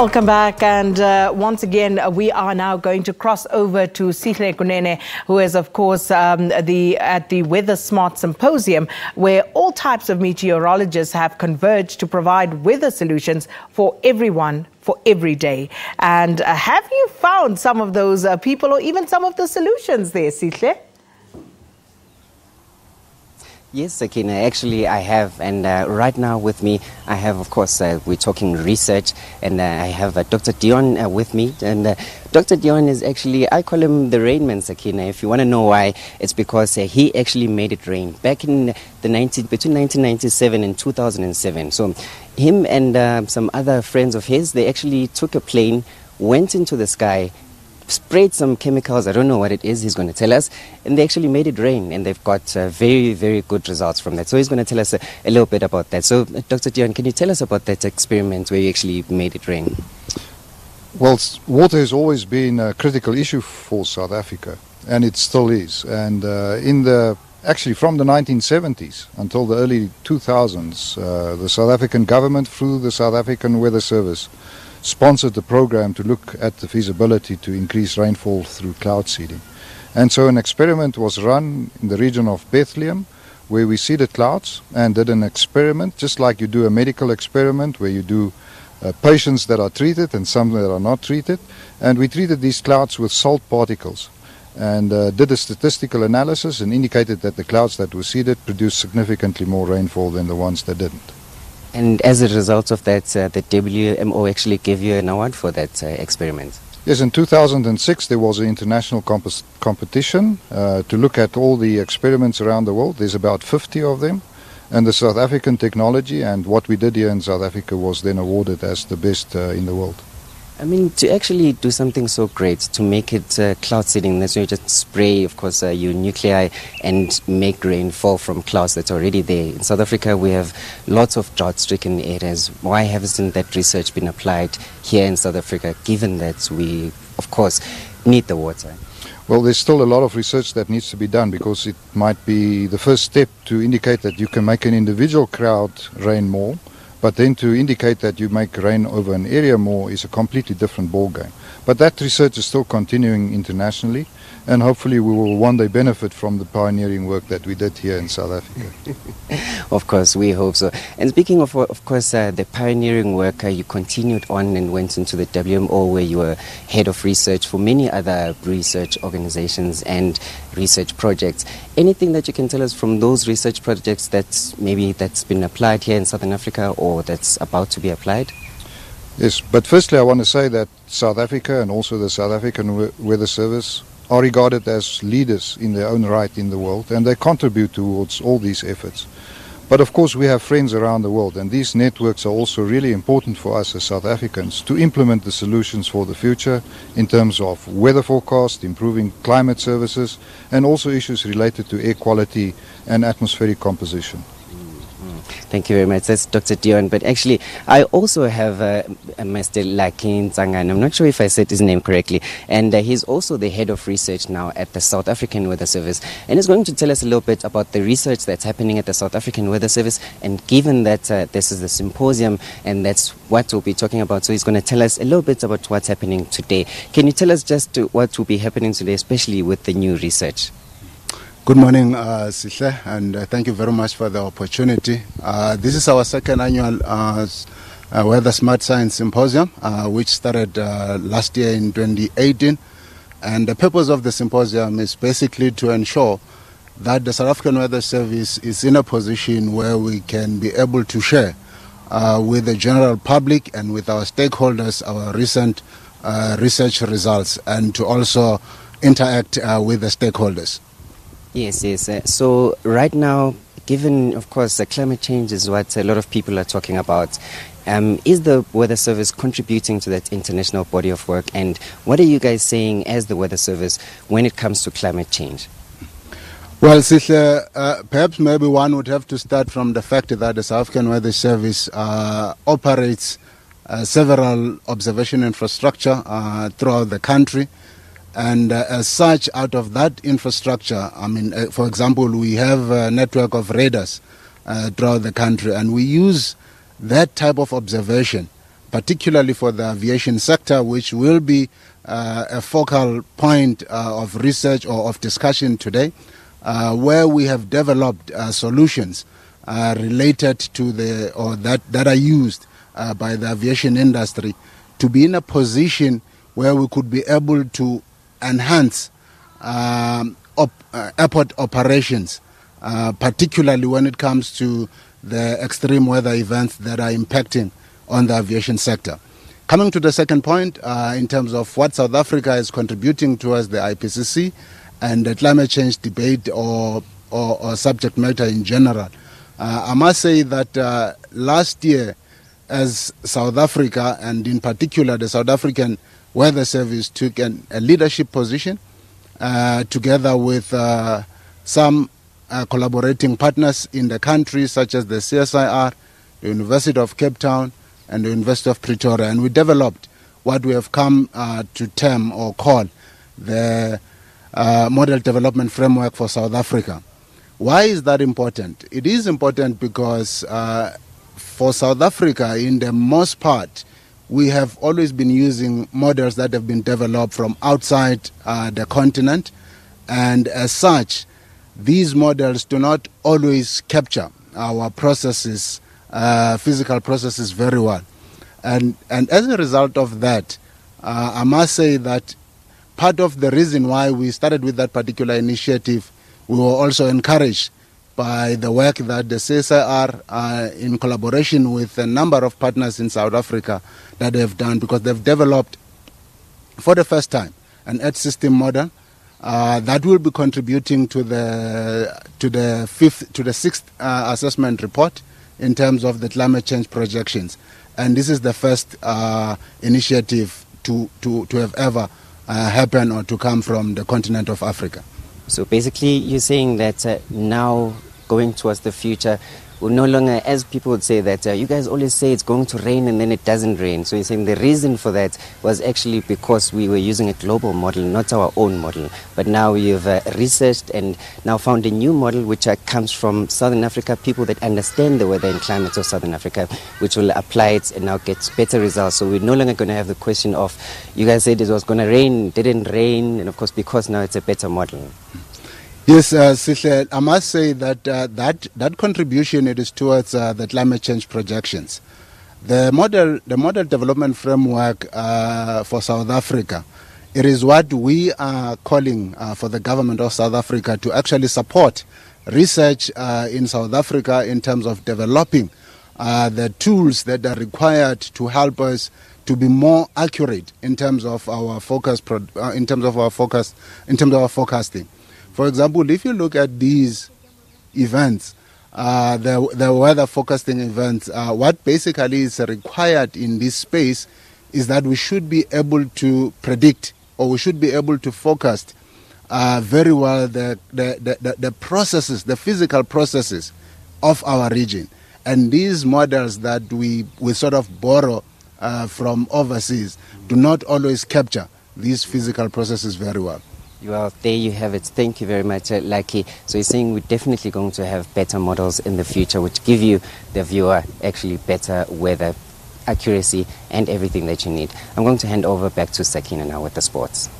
Welcome back, and once again we are now going to cross over to Sihle Kunene, who is of course at the WeatherSmart Symposium, where all types of meteorologists have converged to provide weather solutions for everyone, for every day. And have you found some of those people or even some of the solutions there, Sihle? Yes, Sakina, actually I have, and right now with me I have, of course, we're talking research, and I have Dr. Dion with me, and Dr. Dion is actually, I call him the rainman, Sakina. If you want to know why, it's because he actually made it rain back in between 1997 and 2007. So him and some other friends of his, they actually took a plane, went into the sky, sprayed some chemicals, I don't know what it is, he's going to tell us, and they actually made it rain, and they've got very, very good results from that. So he's going to tell us a little bit about that. So Dr. Dion, can you tell us about that experiment where you actually made it rain? Well, water has always been a critical issue for South Africa, and it still is. And actually from the 1970s until the early 2000s, the South African government, through the South African Weather Service, sponsored the program to look at the feasibility to increase rainfall through cloud seeding. And so an experiment was run in the region of Bethlehem, where we seeded clouds and did an experiment, just like you do a medical experiment, where you do patients that are treated and some that are not treated. And we treated these clouds with salt particles and did a statistical analysis and indicated that the clouds that were seeded produced significantly more rainfall than the ones that didn't. And as a result of that, the WMO actually gave you an award for that experiment? Yes, in 2006 there was an international competition to look at all the experiments around the world. There's about 50 of them. And the South African technology and what we did here in South Africa was then awarded as the best in the world. I mean, to actually do something so great, to make it cloud seeding, that's where you just spray, of course, your nuclei and make rain fall from clouds that's already there. In South Africa, we have lots of drought-stricken areas. Why hasn't that research been applied here in South Africa, given that we, of course, need the water? Well, there's still a lot of research that needs to be done, because it might be the first step to indicate that you can make an individual cloud rain more. But then to indicate that you make rain over an area more is a completely different ballgame. But that research is still continuing internationally, and hopefully we will one day benefit from the pioneering work that we did here in South Africa. Of course, we hope so. And speaking of course, the pioneering work, you continued on and went into the WMO, where you were head of research for many other research organizations and research projects. Anything that you can tell us from those research projects that's been applied here in Southern Africa or that's about to be applied? Yes, but firstly I want to say that South Africa and also the South African Weather Service are regarded as leaders in their own right in the world, and they contribute towards all these efforts. But of course we have friends around the world, and these networks are also really important for us as South Africans to implement the solutions for the future in terms of weather forecast, improving climate services, and also issues related to air quality and atmospheric composition. Thank you very much. That's Dr. Dion. But actually, I also have Mr. Lakin Zangan. I'm not sure if I said his name correctly. And he's also the head of research now at the South African Weather Service. And he's going to tell us a little bit about the research that's happening at the South African Weather Service. And given that this is the symposium and that's what we'll be talking about, so he's going to tell us a little bit about what's happening today. Can you tell us just what will be happening today, especially with the new research? Good morning, Sihle, and thank you very much for the opportunity. This is our second annual WeatherSmart Science Symposium, which started last year in 2018. And the purpose of the symposium is basically to ensure that the South African Weather Service is in a position where we can be able to share with the general public and with our stakeholders our recent research results, and to also interact with the stakeholders. Yes. So right now, given, of course, climate change is what a lot of people are talking about, is the Weather Service contributing to that international body of work? And what are you guys saying as the Weather Service when it comes to climate change? Well, Sihle, perhaps maybe one would have to start from the fact that the South African Weather Service operates several observation infrastructure throughout the country. And as such, out of that infrastructure, I mean, for example, we have a network of radars throughout the country, and we use that type of observation particularly for the aviation sector, which will be a focal point of research or of discussion today, where we have developed solutions related to that are used by the aviation industry to be in a position where we could be able to enhance airport operations, particularly when it comes to the extreme weather events that are impacting on the aviation sector. Coming to the second point, in terms of what South Africa is contributing towards the IPCC and the climate change debate or subject matter in general, I must say that last year, as South Africa, and in particular the South African Weather Service, took a leadership position together with some collaborating partners in the country, such as the CSIR, the University of Cape Town, and the University of Pretoria. And we developed what we have come to term or call the Model Development Framework for South Africa. Why is that important? It is important because for South Africa, in the most part, we have always been using models that have been developed from outside the continent, and as such, these models do not always capture our processes, physical processes, very well. And as a result of that, I must say that part of the reason why we started with that particular initiative, we were also encouraged by the work that the CSIR, in collaboration with a number of partners in South Africa, that they've done, because they've developed, for the first time, an Earth system model that will be contributing to the sixth assessment report in terms of the climate change projections. And this is the first initiative to have ever happened or to come from the continent of Africa. So basically you're saying that now going towards the future, we'll no longer, as people would say that you guys always say it's going to rain and then it doesn't rain. So you're saying the reason for that was actually because we were using a global model, not our own model. But now you've researched and now found a new model which comes from Southern Africa, people that understand the weather and climate of Southern Africa, which will apply it and now get better results. So we're no longer going to have the question of, you guys said it was going to rain, didn't rain, and of course because now it's a better model. Yes, Sihle, I must say that that contribution, it is towards the climate change projections. The model development framework for South Africa, it is what we are calling for the government of South Africa to actually support research in South Africa in terms of developing the tools that are required to help us to be more accurate in terms of our forecasting. For example, if you look at these events, the weather forecasting events, what basically is required in this space is that we should be able to predict, or we should be able to forecast very well the processes, the physical processes of our region. And these models that we sort of borrow from overseas do not always capture these physical processes very well. Well, there you have it. Thank you very much, Lucky. So you're saying we're definitely going to have better models in the future which give you, the viewer, actually better weather accuracy and everything that you need. I'm going to hand over back to Sakina now with the sports.